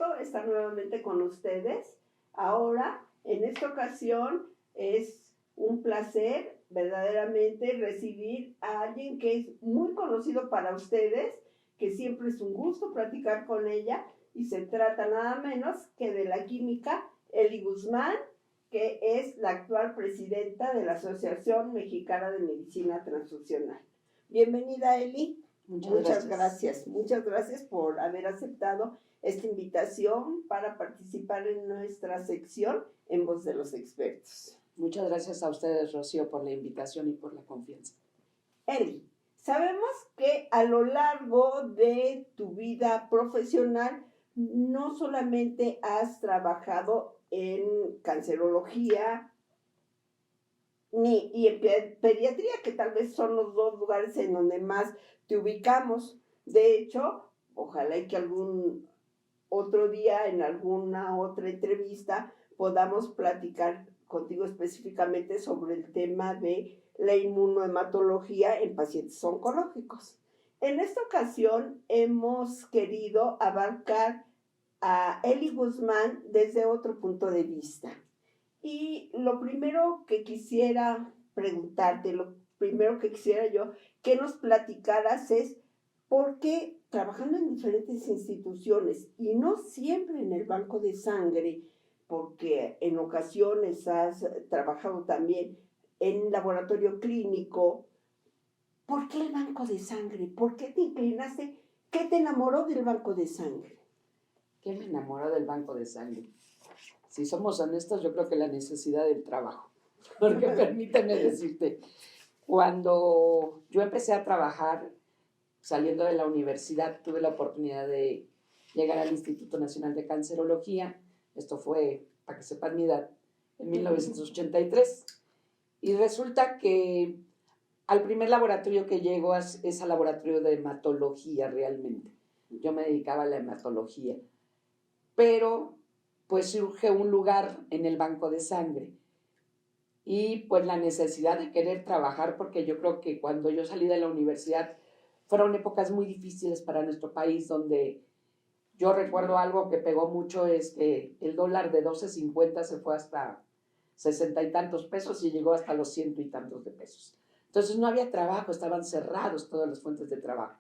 gusto estar nuevamente con ustedes. Ahora, en esta ocasión, es un placer verdaderamente recibir a alguien que es muy conocido para ustedes, que siempre es un gusto platicar con ella, y se trata nada menos que de la química Eli Guzmán, que es la actual presidenta de la Asociación Mexicana de Medicina Transfusional. Bienvenida, Eli. Muchas gracias. Muchas gracias por haber aceptado esta invitación para participar en nuestra sección En Voz de los Expertos. Muchas gracias a ustedes, Rocío, por la invitación y por la confianza. Eli, sabemos que a lo largo de tu vida profesional no solamente has trabajado en cancerología y en pediatría, que tal vez son los dos lugares en donde más te ubicamos. De hecho, ojalá y que algún otro día, en alguna otra entrevista, podamos platicar contigo específicamente sobre el tema de la inmunohematología en pacientes oncológicos. En esta ocasión hemos querido abarcar a Eli Guzmán desde otro punto de vista. Y lo primero que quisiera preguntarte, lo primero que quisiera yo que nos platicaras es por qué trabajando en diferentes instituciones y no siempre en el banco de sangre, porque en ocasiones has trabajado también en laboratorio clínico, ¿por qué el banco de sangre? ¿Por qué te inclinaste? ¿Qué te enamoró del banco de sangre? ¿Qué me enamoró del banco de sangre? Si somos honestos, yo creo que la necesidad del trabajo. Porque permíteme decirte, cuando yo empecé a trabajar, saliendo de la universidad, tuve la oportunidad de llegar al Instituto Nacional de Cancerología. Esto fue, para que sepan mi edad, en 1983. Y resulta que al primer laboratorio que llego es al laboratorio de hematología realmente. Yo me dedicaba a la hematología. Pero pues surge un lugar en el banco de sangre. Y pues la necesidad de querer trabajar, porque yo creo que cuando yo salí de la universidad fueron épocas muy difíciles para nuestro país, donde yo recuerdo algo que pegó mucho, es que el dólar de 12.50 se fue hasta 60 y tantos pesos y llegó hasta los 100 y tantos de pesos. Entonces no había trabajo, estaban cerrados todas las fuentes de trabajo.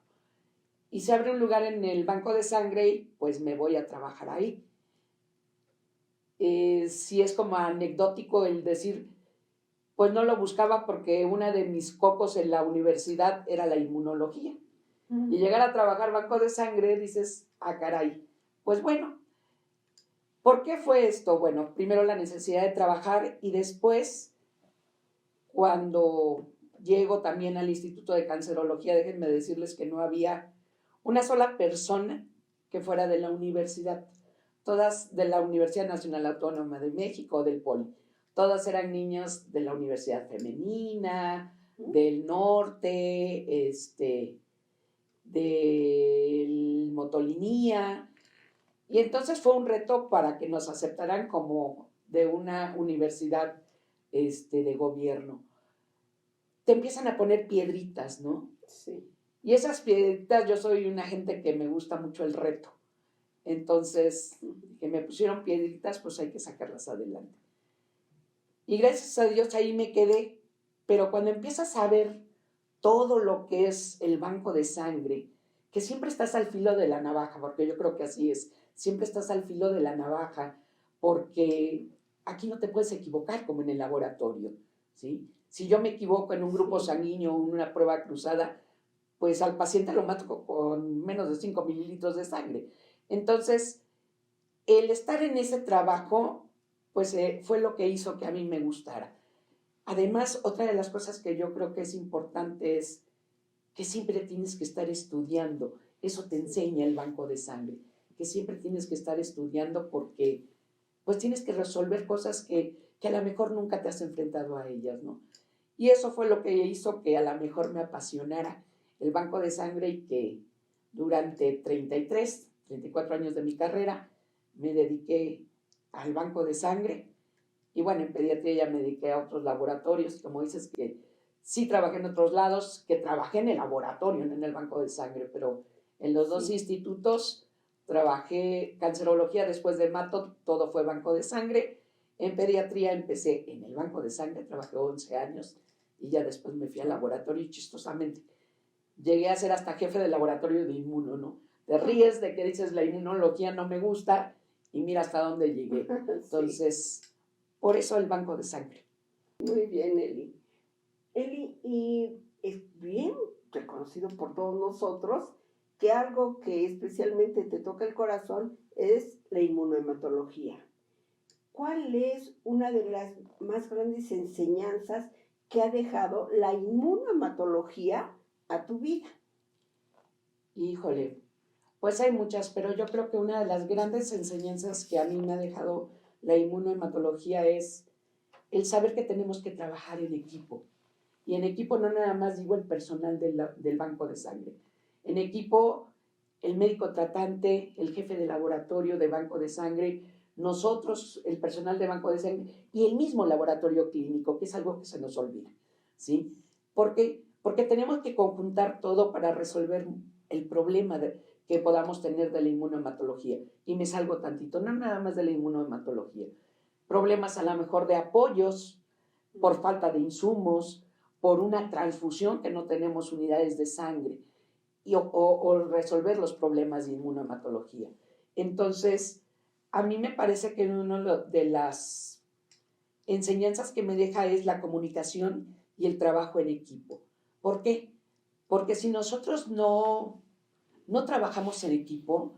Y se abre un lugar en el banco de sangre y pues me voy a trabajar ahí. Sí es como anecdótico el decir, pues no lo buscaba porque una de mis cocos en la universidad era la inmunología. Y llegar a trabajar banco de sangre, dices, ah, caray. Pues bueno, ¿por qué fue esto? Bueno, primero la necesidad de trabajar y después, cuando llego también al Instituto de Cancerología, déjenme decirles que no había una sola persona que fuera de la universidad. Todas de la Universidad Nacional Autónoma de México, del POLI. Todas eran niñas de la Universidad Femenina, del norte, del Motolinía. Y entonces fue un reto para que nos aceptaran como de una universidad de gobierno. Te empiezan a poner piedritas, ¿no? Sí. Y esas piedritas, yo soy una gente que me gusta mucho el reto. Entonces, que me pusieron piedritas, pues hay que sacarlas adelante. Y gracias a Dios ahí me quedé. Pero cuando empiezas a ver todo lo que es el banco de sangre, que siempre estás al filo de la navaja, porque yo creo que así es, siempre estás al filo de la navaja, porque aquí no te puedes equivocar como en el laboratorio, ¿sí? Si yo me equivoco en un grupo sanguíneo o en una prueba cruzada, pues al paciente lo mato con menos de 5 mililitros de sangre. Entonces, el estar en ese trabajo, pues fue lo que hizo que a mí me gustara. Además, otra de las cosas que yo creo que es importante es que siempre tienes que estar estudiando. Eso te enseña el banco de sangre, que siempre tienes que estar estudiando porque pues tienes que resolver cosas que a lo mejor nunca te has enfrentado a ellas, ¿no? Y eso fue lo que hizo que a lo mejor me apasionara el banco de sangre y que durante 34 años de mi carrera me dediqué al banco de sangre. Y bueno, en pediatría ya me dediqué a otros laboratorios, como dices, que sí trabajé en otros lados, que trabajé en el laboratorio, no en el banco de sangre, pero en los dos institutos, trabajé cancerología después de Mato, todo fue banco de sangre. En pediatría empecé en el banco de sangre, trabajé 11 años y ya después me fui al laboratorio y chistosamente llegué a ser hasta jefe del laboratorio de inmuno, ¿no? Te ríes de que dices la inmunología no me gusta y mira hasta dónde llegué. Entonces, sí, por eso el banco de sangre. Muy bien, Eli. Eli, y es bien reconocido por todos nosotros que algo que especialmente te toca el corazón es la inmunohematología. ¿Cuál es una de las más grandes enseñanzas que ha dejado la inmunohematología a tu vida? Híjole, pues hay muchas, pero yo creo que una de las grandes enseñanzas que a mí me ha dejado la inmunohematología es el saber que tenemos que trabajar en equipo. Y en equipo no nada más digo el personal del banco de sangre. En equipo, el médico tratante, el jefe de laboratorio de banco de sangre, nosotros, el personal de banco de sangre y el mismo laboratorio clínico, que es algo que se nos olvida, ¿sí? ¿Por qué? Porque tenemos que conjuntar todo para resolver el problema que podamos tener de la inmunohematología. Y me salgo tantito, no nada más de la inmunohematología. Problemas a lo mejor de apoyos, por falta de insumos, por una transfusión que no tenemos unidades de sangre, o resolver los problemas de inmunohematología. Entonces, a mí me parece que una de las enseñanzas que me deja es la comunicación y el trabajo en equipo. ¿Por qué? Porque si nosotros no trabajamos en equipo,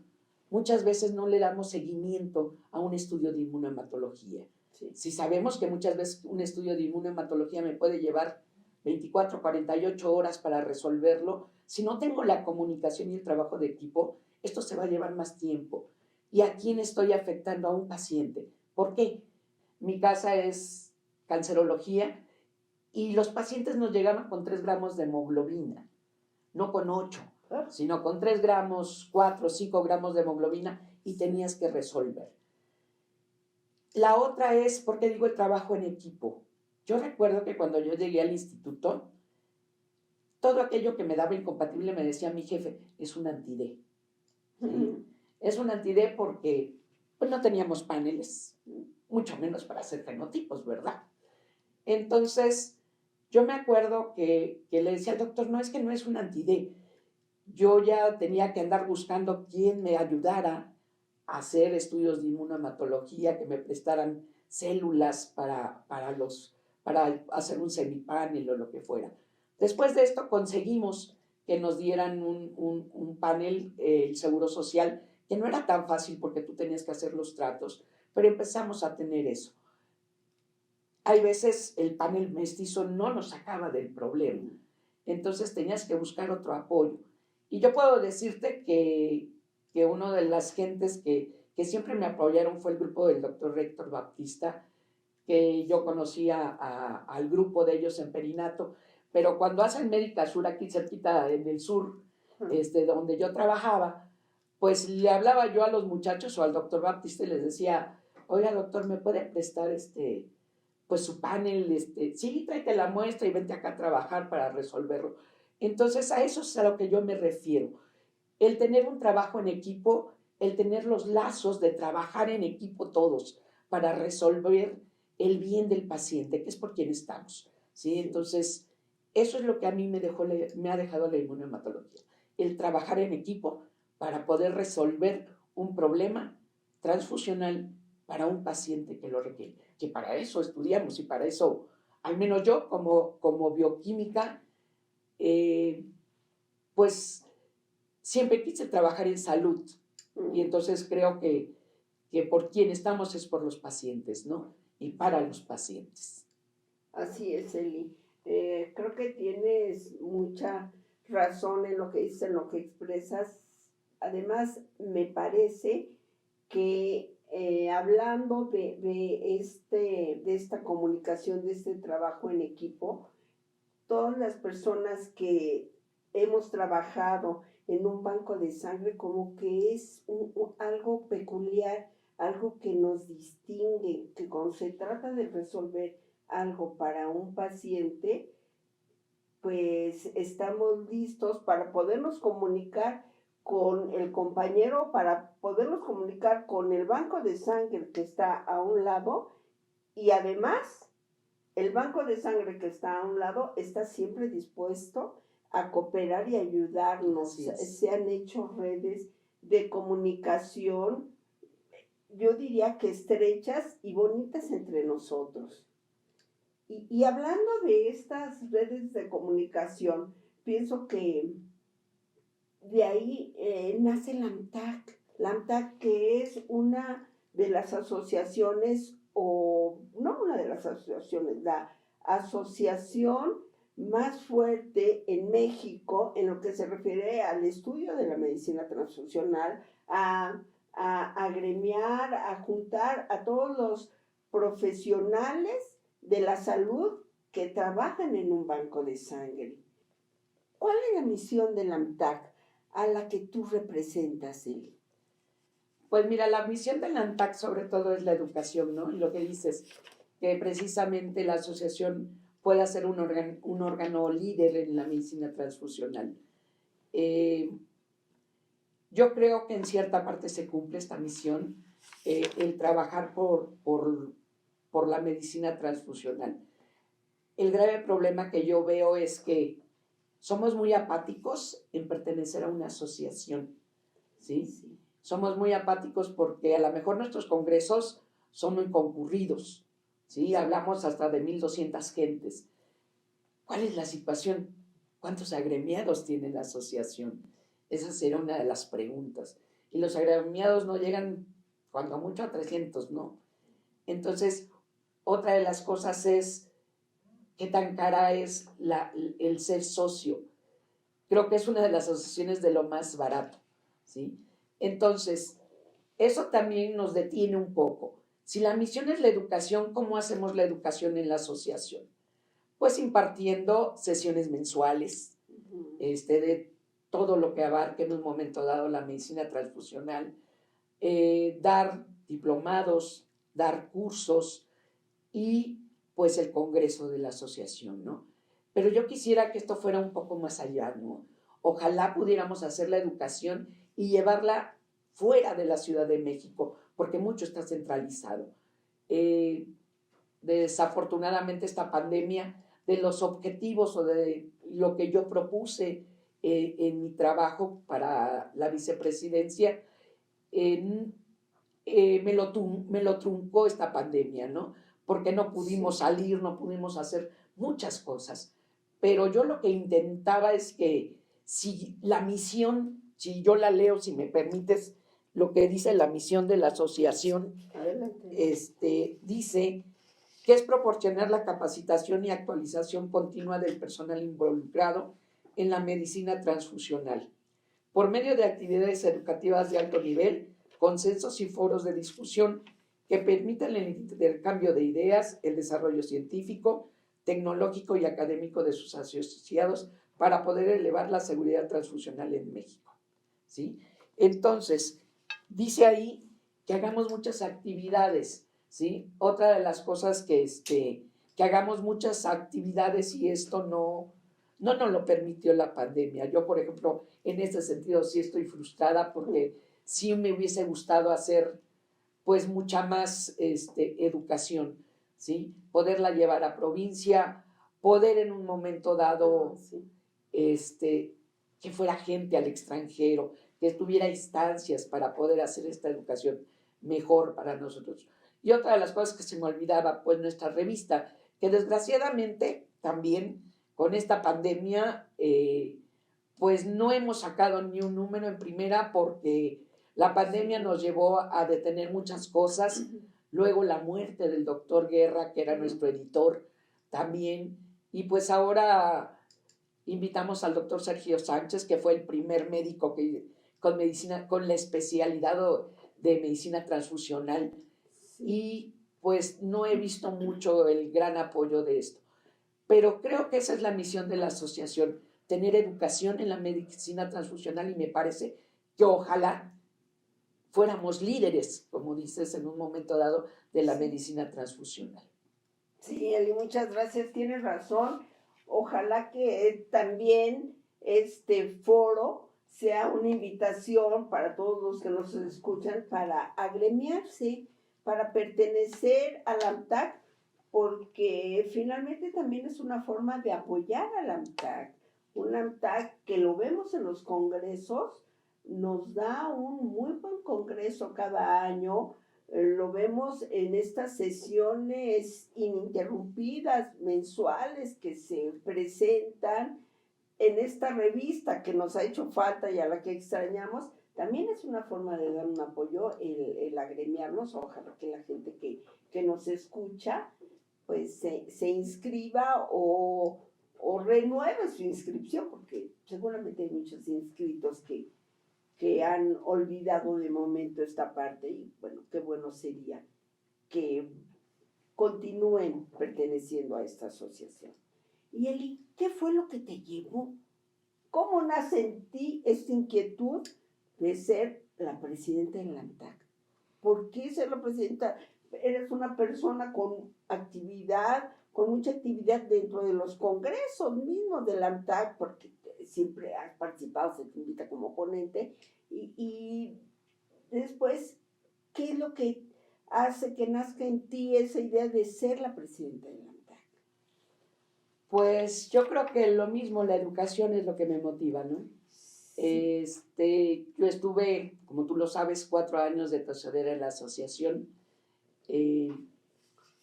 muchas veces no le damos seguimiento a un estudio de inmunohematología. Sí. Si sabemos que muchas veces un estudio de inmunohematología me puede llevar 24, 48 horas para resolverlo, si no tengo la comunicación y el trabajo de equipo, esto se va a llevar más tiempo. ¿Y a quién estoy afectando? A un paciente. ¿Por qué? Mi casa es cancerología y los pacientes nos llegaban con 3 gramos de hemoglobina, no con 8, sino con 3 gramos, 4, 5 gramos de hemoglobina y tenías que resolver. La otra es, ¿por qué digo el trabajo en equipo? Yo recuerdo que cuando yo llegué al instituto, todo aquello que me daba incompatible me decía mi jefe, es un anti-D. ¿Sí? Es un anti-D porque pues, no teníamos paneles, mucho menos para hacer fenotipos, ¿verdad? Entonces, yo me acuerdo que le decía al doctor, no, es que no es un anti-D. Yo ya tenía que andar buscando quién me ayudara a hacer estudios de inmunohematología, que me prestaran células para hacer un semipanel o lo que fuera. Después de esto conseguimos que nos dieran un panel, el Seguro Social, que no era tan fácil porque tú tenías que hacer los tratos, pero empezamos a tener eso. Hay veces el panel mestizo no nos sacaba del problema, entonces tenías que buscar otro apoyo. Y yo puedo decirte que una de las gentes que siempre me apoyaron fue el grupo del doctor Héctor Baptista, que yo conocía al grupo de ellos en Perinato, pero cuando hacen Médica Sur, aquí cerquita en el sur, donde yo trabajaba, pues le hablaba yo a los muchachos o al doctor Baptista y les decía, oiga doctor, ¿me puede prestar pues su panel? Sí, tráete la muestra y vente acá a trabajar para resolverlo. Entonces a eso es a lo que yo me refiero, el tener un trabajo en equipo, el tener los lazos de trabajar en equipo todos para resolver el bien del paciente, que es por quien estamos, ¿sí? Entonces, eso es lo que a mí me ha dejado la inmunohematología, el trabajar en equipo para poder resolver un problema transfusional para un paciente que lo requiere, que para eso estudiamos y para eso, al menos yo como bioquímica, pues siempre quise trabajar en salud y entonces creo que por quien estamos es por los pacientes, ¿no? Y para los pacientes. Así es, Eli. Creo que tienes mucha razón en lo que dices, en lo que expresas. Además, me parece que hablando de esta comunicación, de este trabajo en equipo, todas las personas que hemos trabajado en un banco de sangre como que es algo peculiar, algo que nos distingue, que cuando se trata de resolver algo para un paciente, pues estamos listos para podernos comunicar con el compañero para podernos comunicar con el banco de sangre que está a un lado, y además el banco de sangre que está a un lado está siempre dispuesto a cooperar y ayudarnos. Se han hecho redes de comunicación, yo diría que estrechas y bonitas entre nosotros. Y hablando de estas redes de comunicación, pienso que de ahí nace la AMTAC. La AMTAC, que es una de las asociaciones, o no una de las asociaciones, la asociación más fuerte en México en lo que se refiere al estudio de la medicina transfusional, a agremiar, a juntar a todos los profesionales de la salud que trabajan en un banco de sangre. ¿Cuál es la misión de la AMTAC a la que tú representas, Eli? Pues mira, la misión de la AMTAC sobre todo es la educación, ¿no? Y lo que dices, que precisamente la asociación pueda ser un órgano líder en la medicina transfusional. Yo creo que en cierta parte se cumple esta misión, el trabajar por la medicina transfusional. El grave problema que yo veo es que somos muy apáticos en pertenecer a una asociación, ¿sí? Sí. Somos muy apáticos porque a lo mejor nuestros congresos son muy concurridos, ¿sí? Hablamos hasta de 1,200 gentes. ¿Cuál es la situación? ¿Cuántos agremiados tiene la asociación? Esa será una de las preguntas. Y los agremiados no llegan, cuando mucho, a 300, ¿no? Entonces, otra de las cosas es qué tan cara es el ser socio. Creo que es una de las asociaciones de lo más barato, ¿sí? Entonces, eso también nos detiene un poco. Si la misión es la educación, ¿cómo hacemos la educación en la asociación? Pues impartiendo sesiones mensuales, de todo lo que abarque en un momento dado la medicina transfusional, dar diplomados, dar cursos y pues el congreso de la asociación, ¿no? Pero yo quisiera que esto fuera un poco más allá, ¿no? Ojalá pudiéramos hacer la educación y llevarla fuera de la Ciudad de México, porque mucho está centralizado. Desafortunadamente esta pandemia, de los objetivos o de lo que yo propuse en mi trabajo para la vicepresidencia, me lo truncó esta pandemia, ¿no? Porque no pudimos salir, no pudimos hacer muchas cosas. Pero yo lo que intentaba es que si la misión, si yo la leo, si me permites, lo que dice la misión de la asociación, dice que es proporcionar la capacitación y actualización continua del personal involucrado en la medicina transfusional, por medio de actividades educativas de alto nivel, consensos y foros de discusión que permitan el intercambio de ideas, el desarrollo científico, tecnológico y académico de sus asociados para poder elevar la seguridad transfusional en México, ¿sí? Entonces, dice ahí que hagamos muchas actividades, ¿sí? Otra de las cosas que hagamos muchas actividades, y esto no nos lo permitió la pandemia. Yo, por ejemplo, en este sentido sí estoy frustrada porque sí me hubiese gustado hacer pues mucha más educación, ¿sí? Poderla llevar a provincia, poder en un momento dado que fuera gente al extranjero, que tuviera instancias para poder hacer esta educación mejor para nosotros. Y otra de las cosas que se me olvidaba, pues nuestra revista, que desgraciadamente también con esta pandemia, pues no hemos sacado ni un número en primera porque la pandemia nos llevó a detener muchas cosas. Luego la muerte del doctor Guerra, que era nuestro editor también. Y pues ahora invitamos al doctor Sergio Sánchez, que fue el primer médico con la especialidad de medicina transfusional. Y pues no he visto mucho el gran apoyo de esto. Pero creo que esa es la misión de la asociación, tener educación en la medicina transfusional, y me parece que ojalá fuéramos líderes, como dices, en un momento dado, de la medicina transfusional. Sí, Eli, muchas gracias, tienes razón. Ojalá que también este foro sea una invitación para todos los que nos escuchan para agremiarse, para pertenecer al AMTAC, porque finalmente también es una forma de apoyar al AMTAC. Un AMTAC que lo vemos en los congresos, nos da un muy buen congreso cada año, lo vemos en estas sesiones ininterrumpidas, mensuales, que se presentan en esta revista que nos ha hecho falta y a la que extrañamos. También es una forma de dar un apoyo el agremiarnos. Ojalá que la gente que nos escucha pues se inscriba o renueve su inscripción, porque seguramente hay muchos inscritos que han olvidado de momento esta parte, y bueno, qué bueno sería que continúen perteneciendo a esta asociación. Y Eli, ¿qué fue lo que te llevó? ¿Cómo nace en ti esta inquietud de ser la presidenta del AMTAC? ¿Por qué ser la presidenta? Eres una persona con actividad, con mucha actividad dentro de los congresos mismos del AMTAC, porque siempre has participado, se te invita como ponente, y después, ¿qué es lo que hace que nazca en ti esa idea de ser la presidenta del AMTAC? Pues yo creo que lo mismo, la educación es lo que me motiva, ¿no? Sí. Yo estuve, como tú lo sabes, 4 años de tesorera en la asociación.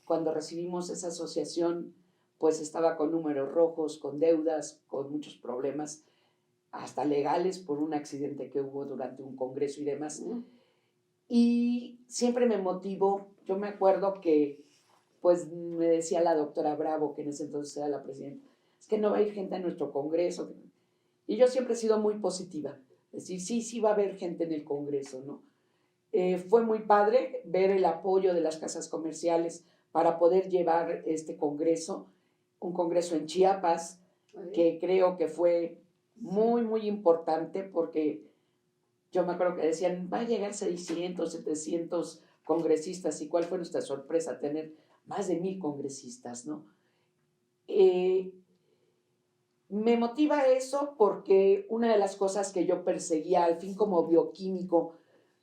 Cuando recibimos esa asociación, pues estaba con números rojos, con deudas, con muchos problemas, hasta legales, por un accidente que hubo durante un congreso y demás. Y siempre me motivó. Yo me acuerdo que, pues, me decía la doctora Bravo, que en ese entonces era la presidenta, es que no va a ir gente a nuestro congreso. Y yo siempre he sido muy positiva. Es decir, sí va a haber gente en el congreso, ¿no? Fue muy padre ver el apoyo de las casas comerciales para poder llevar este congreso, un congreso en Chiapas, que creo que fue muy, muy importante, porque yo me acuerdo que decían, va a llegar 600, 700 congresistas, y cuál fue nuestra sorpresa, tener más de 1000 congresistas, ¿no? Me motiva eso porque una de las cosas que yo perseguía, al fin como bioquímico,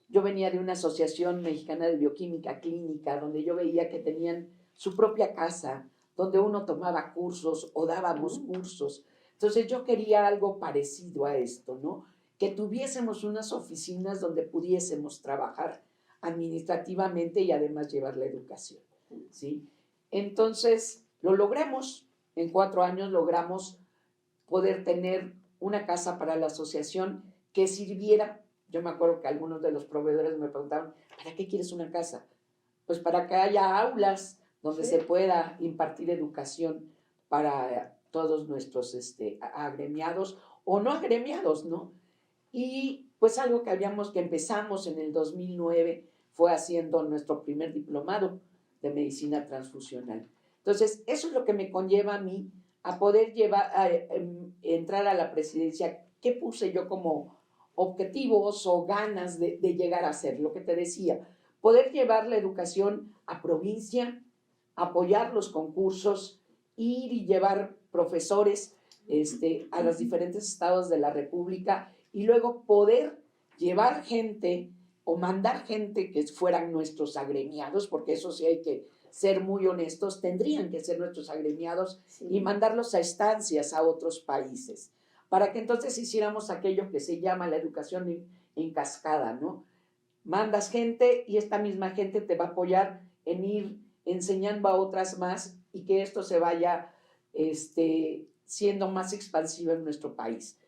yo venía de una asociación mexicana de bioquímica clínica, donde yo veía que tenían su propia casa, donde uno tomaba cursos o dábamos cursos. Entonces yo quería algo parecido a esto, ¿no? Que tuviésemos unas oficinas donde pudiésemos trabajar administrativamente y además llevar la educación, ¿sí? Entonces lo logramos. En 4 años logramos poder tener una casa para la asociación que sirviera. Yo me acuerdo que algunos de los proveedores me preguntaron, ¿para qué quieres una casa? Pues para que haya aulas donde se pueda impartir educación para todos nuestros agremiados o no agremiados, ¿no? Y pues algo que empezamos en el 2009 fue haciendo nuestro primer diplomado de medicina transfusional. Entonces, eso es lo que me conlleva a mí a poder entrar a la presidencia. ¿Qué puse yo como objetivos o ganas de llegar a hacer? Lo que te decía, poder llevar la educación a provincia, apoyar los concursos, ir y llevar profesores a los diferentes estados de la República, y luego poder llevar gente o mandar gente que fueran nuestros agremiados, porque eso sí hay que ser muy honestos, tendrían que ser nuestros agremiados, y mandarlos a estancias a otros países, para que entonces hiciéramos aquello que se llama la educación en cascada, ¿no? Mandas gente y esta misma gente te va a apoyar en ir enseñando a otras más, y que esto se vaya siendo más expansivo en nuestro país.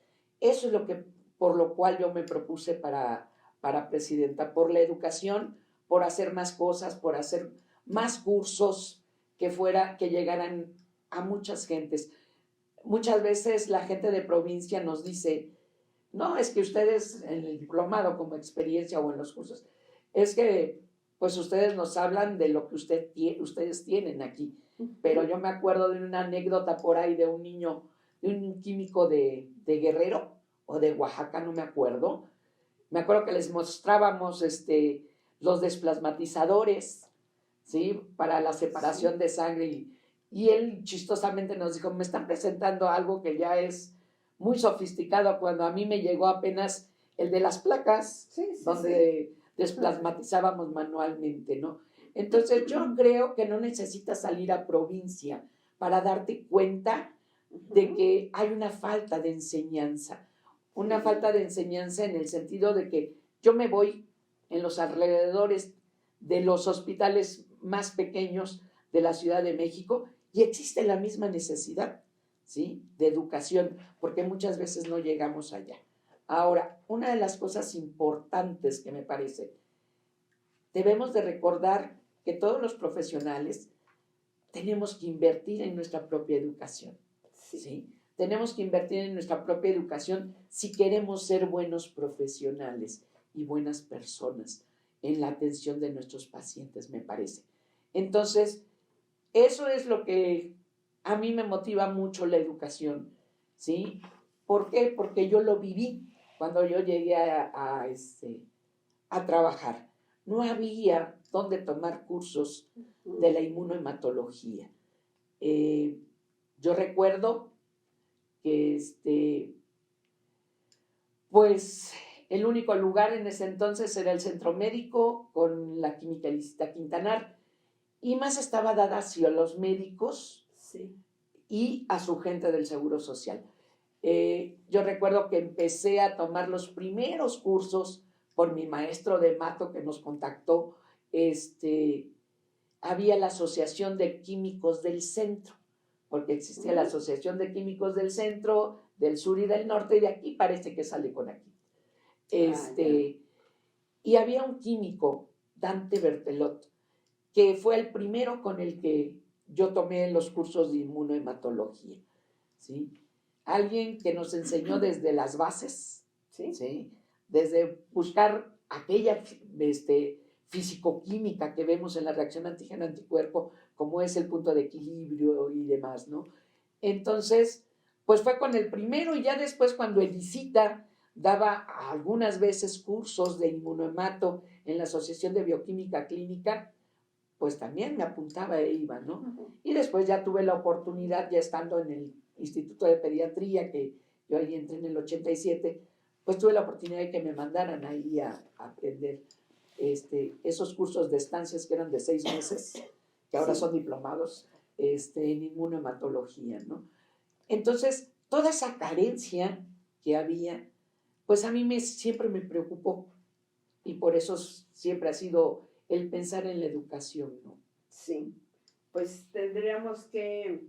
Eso es por lo cual yo me propuse para presidenta, por la educación, por hacer más cosas, por hacer más cursos que llegaran a muchas gentes. Muchas veces la gente de provincia nos dice, no, es que ustedes en el diplomado como experiencia o en los cursos, es que pues ustedes nos hablan de lo que ustedes tienen aquí. Pero yo me acuerdo de una anécdota por ahí de un niño, de un químico de Guerrero o de Oaxaca, no me acuerdo. Me acuerdo que les mostrábamos los desplasmatizadores, ¿sí? Para la separación de sangre, y él chistosamente nos dijo, me están presentando algo que ya es muy sofisticado cuando a mí me llegó apenas el de las placas, donde desplasmatizábamos manualmente, ¿no? Entonces yo creo que no necesitas salir a provincia para darte cuenta de que hay una falta de enseñanza. Una falta de enseñanza en el sentido de que yo me voy en los alrededores de los hospitales más pequeños de la Ciudad de México y existe la misma necesidad, ¿sí?, de educación, porque muchas veces no llegamos allá. Ahora, una de las cosas importantes que me parece, debemos de recordar que todos los profesionales tenemos que invertir en nuestra propia educación, ¿sí? Tenemos que invertir en nuestra propia educación si queremos ser buenos profesionales y buenas personas en la atención de nuestros pacientes, me parece. Entonces, eso es lo que a mí me motiva mucho la educación, ¿sí? ¿Por qué? Porque yo lo viví cuando yo llegué a trabajar. No había dónde tomar cursos de la inmunohematología. Yo recuerdo que pues el único lugar en ese entonces era el centro médico con la quimicalista Quintanar, y más estaba dada hacia los médicos y a su gente del Seguro Social. Yo recuerdo que empecé a tomar los primeros cursos por mi maestro de mato que nos contactó. Había la Asociación de Químicos del Centro, porque existía la Asociación de Químicos del Centro, del Sur y del Norte, y de aquí parece que sale con aquí. Y había un químico, Dante Bertelot, que fue el primero con el que yo tomé los cursos de inmunohematología, ¿sí? Alguien que nos enseñó desde las bases, ¿sí? Desde buscar aquella fisicoquímica que vemos en la reacción antígeno-anticuerpo, como es el punto de equilibrio y demás, ¿no? Entonces, pues fue con el primero, y ya después cuando Elisita daba algunas veces cursos de inmunohemato en la Asociación de Bioquímica Clínica, pues también me apuntaba e iba, ¿no? Y después ya tuve la oportunidad, ya estando en el Instituto de Pediatría, que yo ahí entré en el 87, pues tuve la oportunidad de que me mandaran ahí a aprender esos cursos de estancias que eran de 6 meses, que ahora son diplomados, en inmunohematología, ¿no? Entonces, toda esa carencia que había, pues a mí siempre me preocupó, y por eso siempre ha sido el pensar en la educación, ¿no? Sí, pues tendríamos que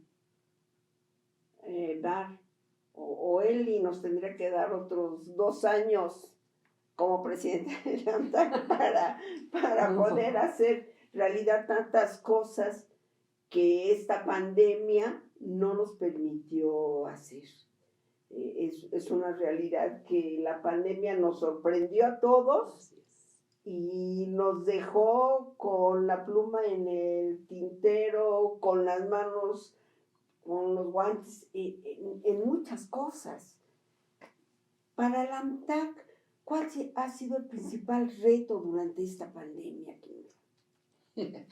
dar, o Eli nos tendría que dar otros 2 años como presidente de la ANTAC para poder hacer realidad tantas cosas que esta pandemia no nos permitió hacer. Es una realidad que la pandemia nos sorprendió a todos y nos dejó con la pluma en el tintero, con las manos, con los guantes, en muchas cosas. Para la ANTAC, ¿cuál ha sido el principal reto durante esta pandemia, Kimberly?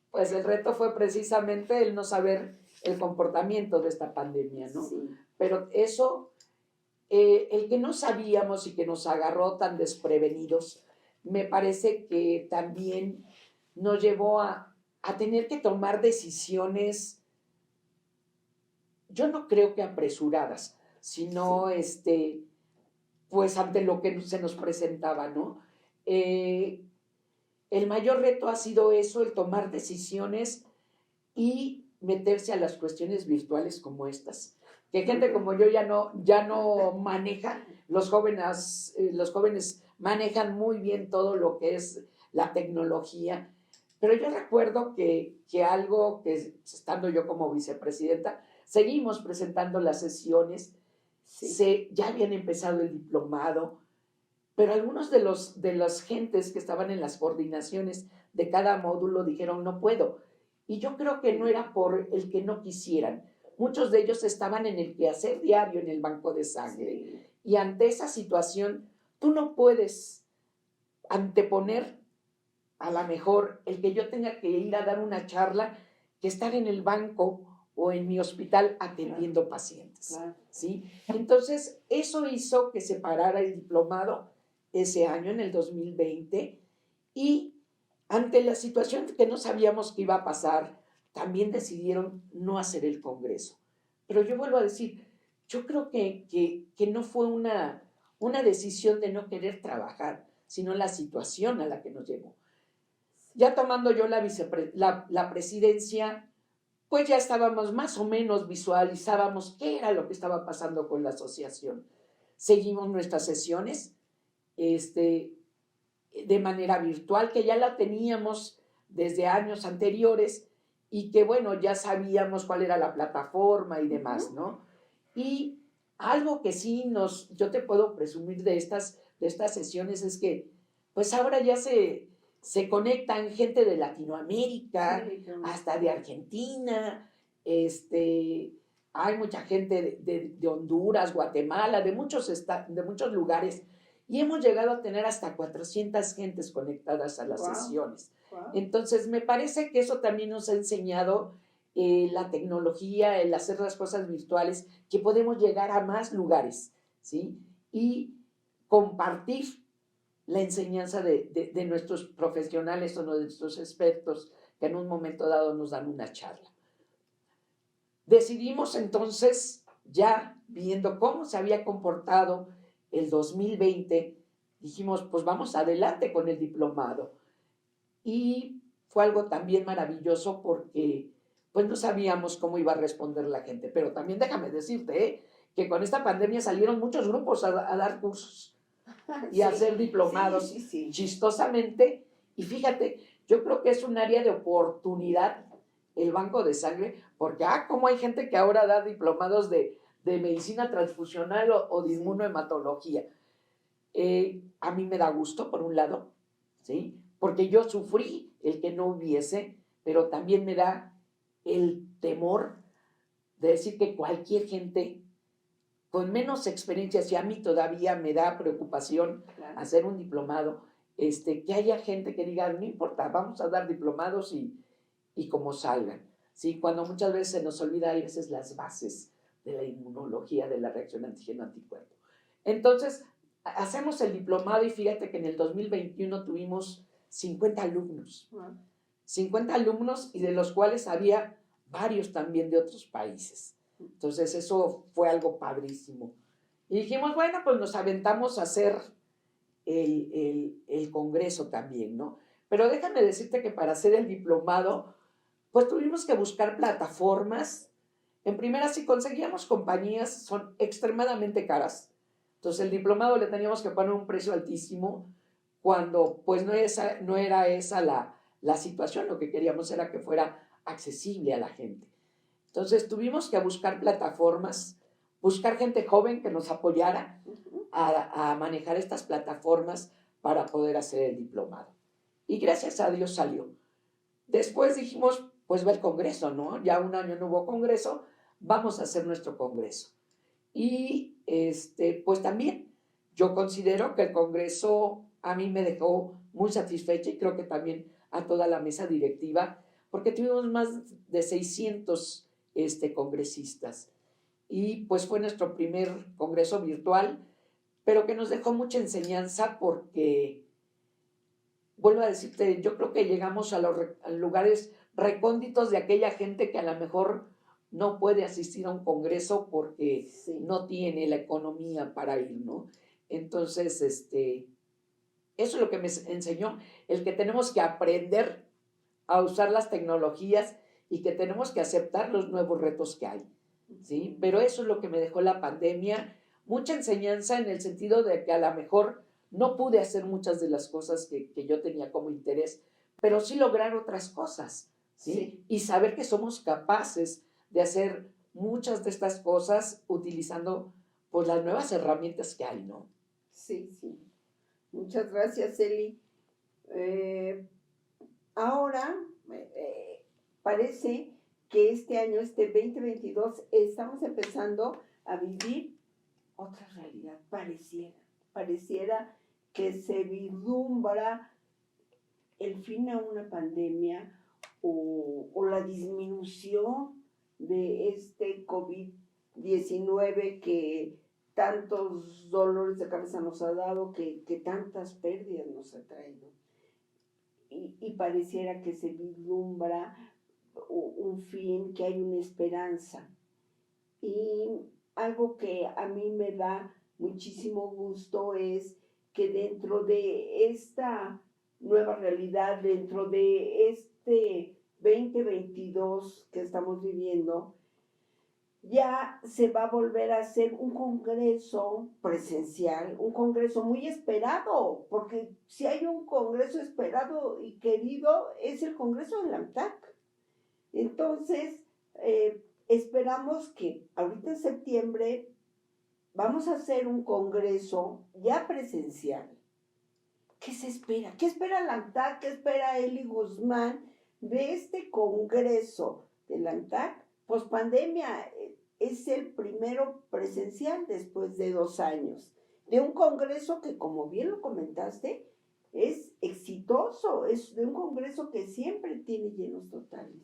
Pues el reto fue precisamente el no saber el comportamiento de esta pandemia, ¿no? Sí. Pero eso, el que no sabíamos y que nos agarró tan desprevenidos, me parece que también nos llevó a tener que tomar decisiones, yo no creo que apresuradas, sino pues ante lo que se nos presentaba, ¿no? El mayor reto ha sido eso, el tomar decisiones y meterse a las cuestiones virtuales como estas. Que gente como yo ya no maneja, los jóvenes manejan muy bien todo lo que es la tecnología, pero yo recuerdo que algo que, estando yo como vicepresidenta, seguimos presentando las sesiones, ya habían empezado el diplomado, pero algunos de las gentes que estaban en las coordinaciones de cada módulo dijeron no puedo, y yo creo que no era por el que no quisieran. Muchos de ellos estaban en el quehacer diario en el banco de sangre, y ante esa situación tú no puedes anteponer a lo mejor el que yo tenga que ir a dar una charla que estar en el banco o en mi hospital atendiendo pacientes. Claro. ¿Sí? Entonces, eso hizo que se parara el diplomado ese año, en el 2020, y ante la situación que no sabíamos qué iba a pasar, también decidieron no hacer el congreso. Pero yo vuelvo a decir, yo creo que no fue una decisión de no querer trabajar, sino la situación a la que nos llevó. Ya tomando yo la presidencia, pues ya estábamos más o menos, visualizábamos qué era lo que estaba pasando con la asociación. Seguimos nuestras sesiones de manera virtual, que ya la teníamos desde años anteriores y que, bueno, ya sabíamos cuál era la plataforma y demás, ¿no? Y algo que sí yo te puedo presumir de estas sesiones es que, pues ahora ya se conectan gente de Latinoamérica, Sí, hasta de Argentina, hay mucha gente de Honduras, Guatemala, de muchos lugares, y hemos llegado a tener hasta 400 gentes conectadas a las sesiones. Wow. Entonces, me parece que eso también nos ha enseñado la tecnología, el hacer las cosas virtuales, que podemos llegar a más lugares, ¿sí? Y compartir la enseñanza de nuestros profesionales o de nuestros expertos que en un momento dado nos dan una charla. Decidimos entonces, ya viendo cómo se había comportado el 2020, dijimos, pues vamos adelante con el diplomado. Y fue algo también maravilloso porque pues no sabíamos cómo iba a responder la gente. Pero también déjame decirte que con esta pandemia salieron muchos grupos a dar cursos y a hacer diplomados chistosamente. Y fíjate, yo creo que es un área de oportunidad el banco de sangre, porque como hay gente que ahora da diplomados de medicina transfusional o de inmunohematología. A mí me da gusto, por un lado, ¿sí? Porque yo sufrí el que no hubiese, pero también me da el temor de decir que cualquier gente con menos experiencia, si a mí todavía me da preocupación hacer un diplomado, que haya gente que diga, no importa, vamos a dar diplomados y como salgan, ¿sí? Cuando muchas veces se nos olvida a veces las bases de la inmunología, de la reacción antígeno-anticuerpo. Entonces, hacemos el diplomado y fíjate que en el 2021 tuvimos 50 alumnos. 50 alumnos y de los cuales había varios también de otros países. Entonces eso fue algo padrísimo. Y dijimos, bueno, pues nos aventamos a hacer el congreso también, ¿no? Pero déjame decirte que para hacer el diplomado, pues tuvimos que buscar plataformas. En primera, si conseguíamos compañías, son extremadamente caras. Entonces el diplomado le teníamos que poner un precio altísimo cuando pues no era esa la situación. Lo que queríamos era que fuera accesible a la gente. Entonces tuvimos que buscar plataformas, buscar gente joven que nos apoyara a manejar estas plataformas para poder hacer el diplomado. Y gracias a Dios salió. Después dijimos, pues va el congreso, ¿no? Ya un año no hubo congreso, vamos a hacer nuestro congreso. Y pues también yo considero que el congreso a mí me dejó muy satisfecha y creo que también a toda la mesa directiva, porque tuvimos más de 600 congresistas. Y pues fue nuestro primer congreso virtual, pero que nos dejó mucha enseñanza porque, vuelvo a decirte, yo creo que llegamos a los lugares recónditos de aquella gente que a lo mejor no puede asistir a un congreso porque no tiene la economía para ir, ¿no? Entonces, eso es lo que me enseñó, el que tenemos que aprender a usar las tecnologías y que tenemos que aceptar los nuevos retos que hay, ¿sí? Pero eso es lo que me dejó la pandemia, mucha enseñanza en el sentido de que a lo mejor no pude hacer muchas de las cosas que yo tenía como interés, pero sí lograr otras cosas, ¿sí? Y saber que somos capaces de hacer muchas de estas cosas utilizando pues las nuevas herramientas que hay, ¿no? Sí. Muchas gracias, Eli. Ahora parece que este año, 2022, estamos empezando a vivir otra realidad. Pareciera que se vislumbra el fin a una pandemia o la disminución de este COVID-19 que tantos dolores de cabeza nos ha dado, que tantas pérdidas nos ha traído. Y pareciera que se vislumbra un fin, que hay una esperanza. Y algo que a mí me da muchísimo gusto es que dentro de esta nueva realidad, dentro de este 2022 que estamos viviendo, ya se va a volver a hacer un congreso presencial, un congreso muy esperado, porque si hay un congreso esperado y querido, es el congreso de la AMTAC. Entonces, esperamos que ahorita en septiembre vamos a hacer un congreso ya presencial. ¿Qué se espera? ¿Qué espera la AMTAC? ¿Qué espera Eli Guzmán de este congreso de la AMTAC? Pospandemia, es el primero presencial después de 2 años. De un congreso que, como bien lo comentaste, es exitoso, es de un congreso que siempre tiene llenos totales.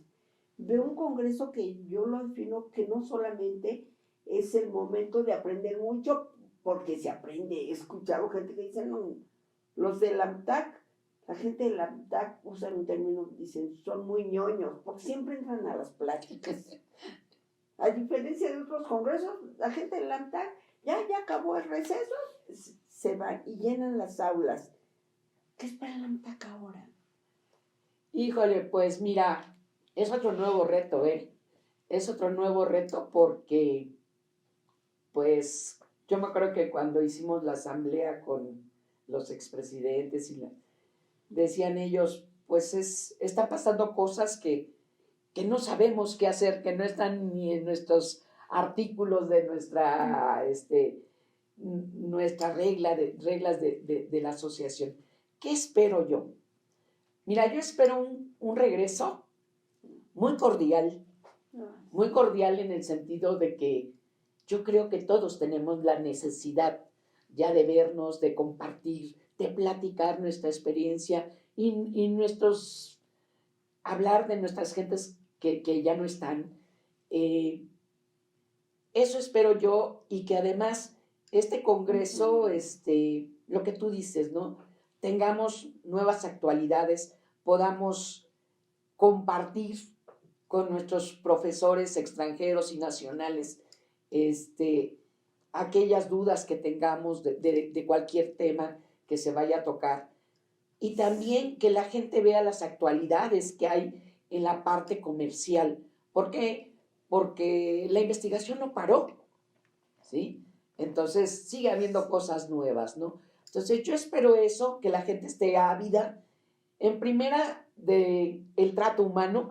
De un congreso que yo lo defino que no solamente es el momento de aprender mucho, porque se aprende. He escuchado gente que dice, no, los de la AMTAC, la gente de la AMTAC usan un término, dicen, son muy ñoños, porque siempre entran a las pláticas. A diferencia de otros congresos, la gente de la AMTAC ya acabó el receso, se van y llenan las aulas. ¿Qué espera la AMTAC ahora? Híjole, pues mira, es otro nuevo reto, Es otro nuevo reto porque, pues, yo me acuerdo que cuando hicimos la asamblea con los expresidentes decían ellos, pues están pasando cosas que no sabemos qué hacer, que no están ni en nuestros artículos de nuestra reglas de la asociación. ¿Qué espero yo? Mira, yo espero un regreso muy cordial en el sentido de que yo creo que todos tenemos la necesidad ya de vernos, de compartir, de platicar nuestra experiencia y hablar de nuestras gentes que ya no están. Eso espero yo, y que además este congreso, lo que tú dices, ¿no? Tengamos nuevas actualidades, podamos compartir con nuestros profesores extranjeros y nacionales aquellas dudas que tengamos de cualquier tema que se vaya a tocar. Y también que la gente vea las actualidades que hay en la parte comercial. ¿Por qué? Porque la investigación no paró, ¿sí? Entonces sigue habiendo cosas nuevas, ¿no? Entonces yo espero eso, que la gente esté ávida, en primera, del trato humano,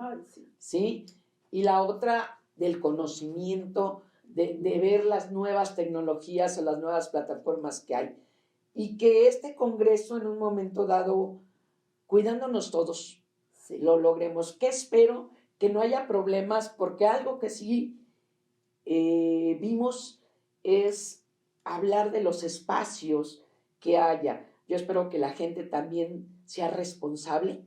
¿sí? Y la otra, del conocimiento, de ver las nuevas tecnologías o las nuevas plataformas que hay. Y que este congreso, en un momento dado, cuidándonos todos, sí, lo logremos. ¿Qué espero? Que no haya problemas, porque algo que sí vimos es hablar de los espacios que haya. Yo espero que la gente también sea responsable,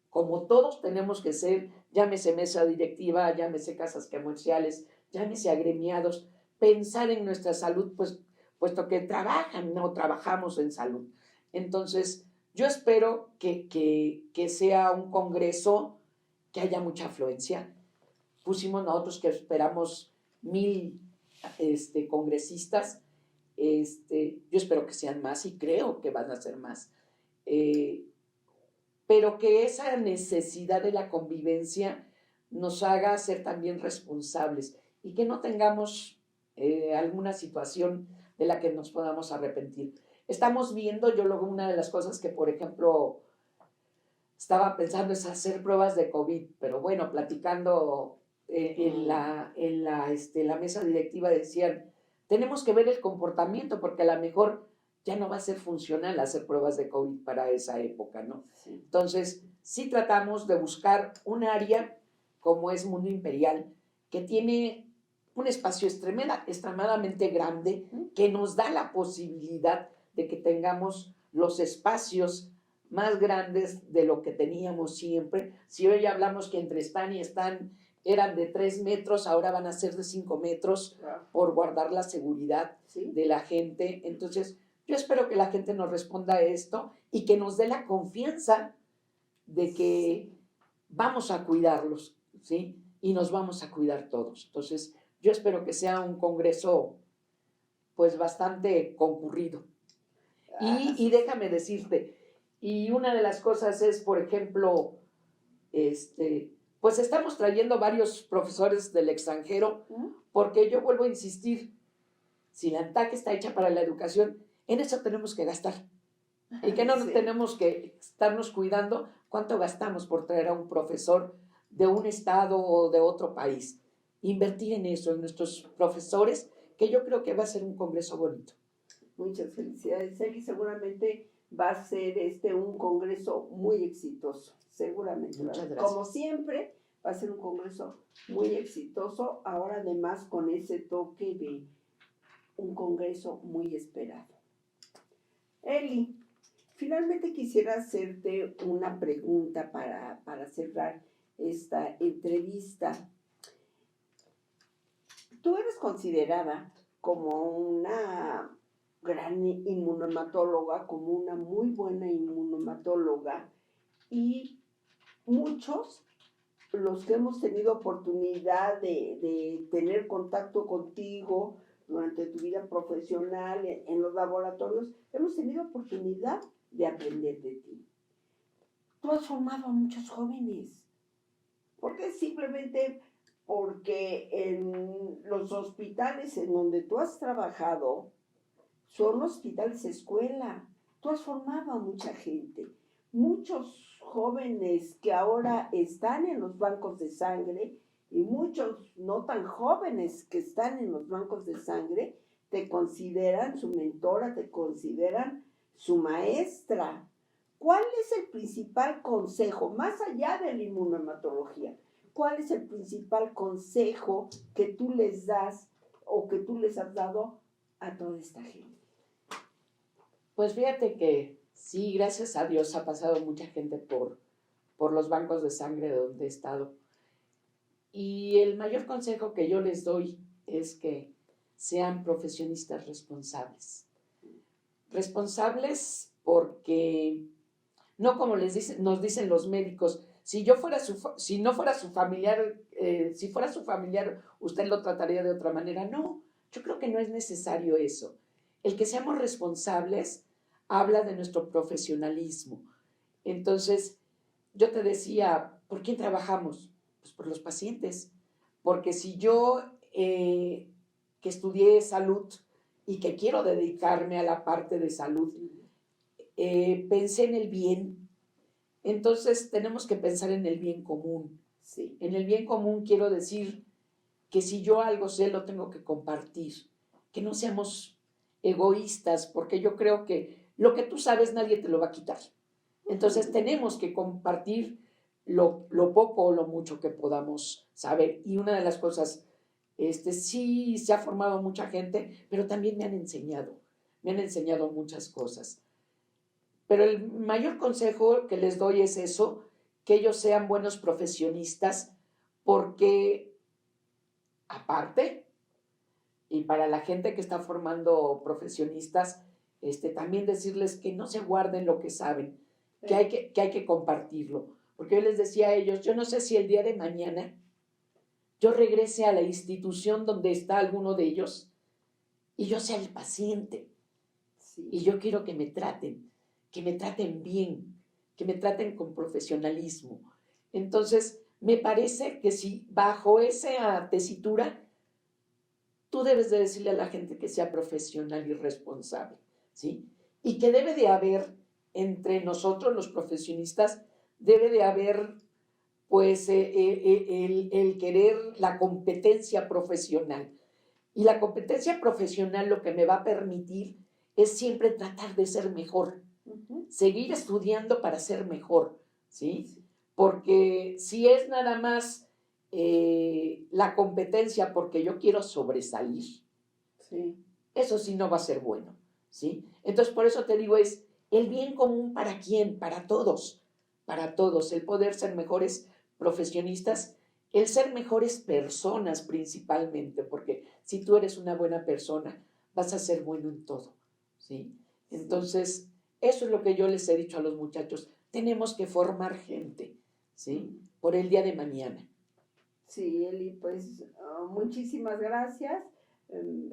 como todos tenemos que ser, llámese mesa directiva, llámese casas comerciales, llámese agremiados, pensar en nuestra salud, pues, puesto que trabajamos en salud. Entonces, yo espero que sea un congreso que haya mucha afluencia. Pusimos nosotros que esperamos 1,000 congresistas. Yo espero que sean más y creo que van a ser más. Pero que esa necesidad de la convivencia nos haga ser también responsables y que no tengamos alguna situación de la que nos podamos arrepentir. Estamos viendo, una de las cosas que, por ejemplo, estaba pensando es hacer pruebas de COVID, pero bueno, platicando en la mesa directiva decían, tenemos que ver el comportamiento, porque a lo mejor ya no va a ser funcional hacer pruebas de COVID para esa época, ¿no? Sí. Entonces, sí tratamos de buscar un área como es Mundo Imperial, que tiene un espacio extremadamente grande, que nos da la posibilidad de que tengamos los espacios más grandes de lo que teníamos siempre. Si hoy hablamos que entre España están eran de 3 metros, ahora van a ser de 5 metros por guardar la seguridad de la gente. Entonces, yo espero que la gente nos responda a esto y que nos dé la confianza de que vamos a cuidarlos, ¿sí? Y nos vamos a cuidar todos. Entonces, yo espero que sea un congreso, pues, bastante concurrido. Y déjame decirte, y una de las cosas es, por ejemplo, pues estamos trayendo varios profesores del extranjero, porque yo vuelvo a insistir, si la ANTAC está hecha para la educación, en eso tenemos que gastar. Y que no tenemos que estarnos cuidando cuánto gastamos por traer a un profesor de un estado o de otro país. Invertir en eso, en nuestros profesores, que yo creo que va a ser un congreso bonito. Muchas felicidades, Eli. Seguramente va a ser un congreso muy exitoso. Seguramente. Muchas gracias. Como siempre, va a ser un congreso muy exitoso. Ahora, además, con ese toque de un congreso muy esperado. Eli, finalmente quisiera hacerte una pregunta para cerrar esta entrevista. Tú eres considerada como una gran inmunomatóloga, como una muy buena inmunomatóloga, y muchos, los que hemos tenido oportunidad de tener contacto contigo durante tu vida profesional en los laboratorios, hemos tenido oportunidad de aprender de ti. Tú has formado a muchos jóvenes. ¿Por qué? Simplemente porque en los hospitales en donde tú has trabajado son hospitales escuela. Tú has formado a mucha gente. Muchos jóvenes que ahora están en los bancos de sangre y muchos no tan jóvenes que están en los bancos de sangre te consideran su mentora, te consideran su maestra. ¿Cuál es el principal consejo, más allá de la inmunohematología? ¿Cuál es el principal consejo que tú les das o que tú les has dado a toda esta gente? Pues fíjate que sí, gracias a Dios ha pasado mucha gente por los bancos de sangre donde he estado. Y el mayor consejo que yo les doy es que sean profesionistas responsables. Responsables porque, no como nos dicen los médicos, si no fuera su familiar, usted lo trataría de otra manera. No, yo creo que no es necesario eso. El que seamos responsables habla de nuestro profesionalismo. Entonces, yo te decía, ¿por quién trabajamos? Pues por los pacientes. Porque si yo, que estudié salud y que quiero dedicarme a la parte de salud, pensé en el bien. Entonces, tenemos que pensar en el bien común. Sí. En el bien común quiero decir que si yo algo sé, lo tengo que compartir. Que no seamos egoístas, porque yo creo que lo que tú sabes nadie te lo va a quitar. Entonces tenemos que compartir lo poco o lo mucho que podamos saber. Y una de las cosas, sí se ha formado mucha gente, pero también me han enseñado muchas cosas. Pero el mayor consejo que les doy es eso, que ellos sean buenos profesionistas, porque aparte, y para la gente que está formando profesionistas, también decirles que no se guarden lo que saben, que hay que compartirlo. Porque yo les decía a ellos, yo no sé si el día de mañana yo regrese a la institución donde está alguno de ellos y yo sea el paciente. Sí. Y yo quiero que me traten bien, que me traten con profesionalismo. Entonces, me parece que si bajo esa tesitura, tú debes de decirle a la gente que sea profesional y responsable, ¿sí? Y que debe de haber, entre nosotros los profesionistas, debe de haber, pues, el querer la competencia profesional. Y la competencia profesional lo que me va a permitir es siempre tratar de ser mejor, seguir estudiando para ser mejor, ¿sí? Porque si es nada más la competencia porque yo quiero sobresalir, sí, eso sí no va a ser bueno, ¿sí? Entonces, por eso te digo, es el bien común ¿para quién? Para todos, el poder ser mejores profesionistas el ser mejores personas principalmente, porque si tú eres una buena persona, vas a ser bueno en todo, ¿sí? Entonces, eso es lo que yo les he dicho a los muchachos, tenemos que formar gente, ¿sí? Por el día de mañana. Sí, Eli, pues muchísimas gracias.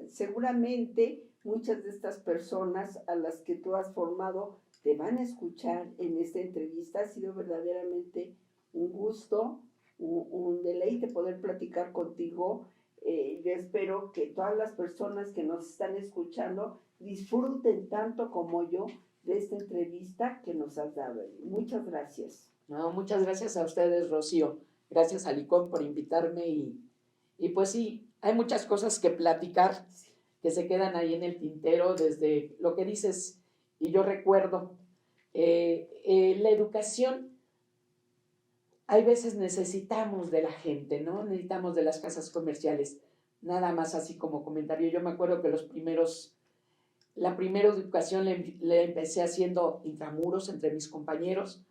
Seguramente muchas de estas personas a las que tú has formado te van a escuchar en esta entrevista. Ha sido verdaderamente un gusto, un deleite poder platicar contigo. Yo espero que todas las personas que nos están escuchando disfruten tanto como yo de esta entrevista que nos has dado. Muchas gracias. No, muchas gracias a ustedes, Rocío. Gracias a Licón por invitarme y pues sí, hay muchas cosas que platicar que se quedan ahí en el tintero desde lo que dices. Y yo recuerdo, la educación, hay veces necesitamos de la gente, ¿no? Necesitamos de las casas comerciales. Nada más así como comentario. Yo me acuerdo que la primera educación le empecé haciendo intramuros entre mis compañeros.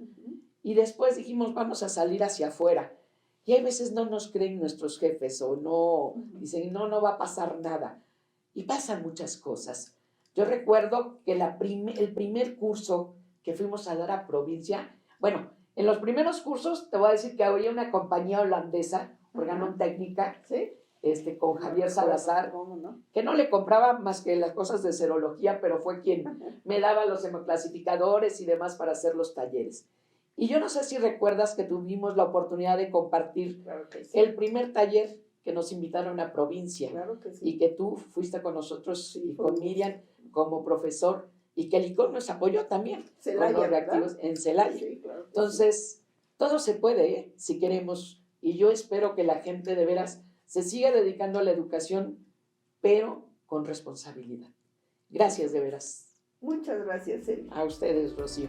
Y después dijimos, vamos a salir hacia afuera. Y hay veces no nos creen nuestros jefes o no, dicen, no va a pasar nada. Y pasan muchas cosas. Yo recuerdo que el primer curso que fuimos a dar a provincia, bueno, en los primeros cursos te voy a decir que había una compañía holandesa, Organotécnica, ¿sí? Con Javier Salazar, ¿no? que no le compraba más que las cosas de serología, pero fue quien me daba los hemoclasificadores y demás para hacer los talleres. Y yo no sé si recuerdas que tuvimos la oportunidad de compartir el primer taller que nos invitaron a provincia. Claro que sí. Y que tú fuiste con nosotros y con Miriam como profesor y que el ICON nos apoyó también Celaya, con los reactivos en Celaya. Sí, claro. Entonces, todo se puede, si queremos. Y yo espero que la gente de veras se siga dedicando a la educación, pero con responsabilidad. Gracias de veras. Muchas gracias, Eli. A ustedes, Rocío.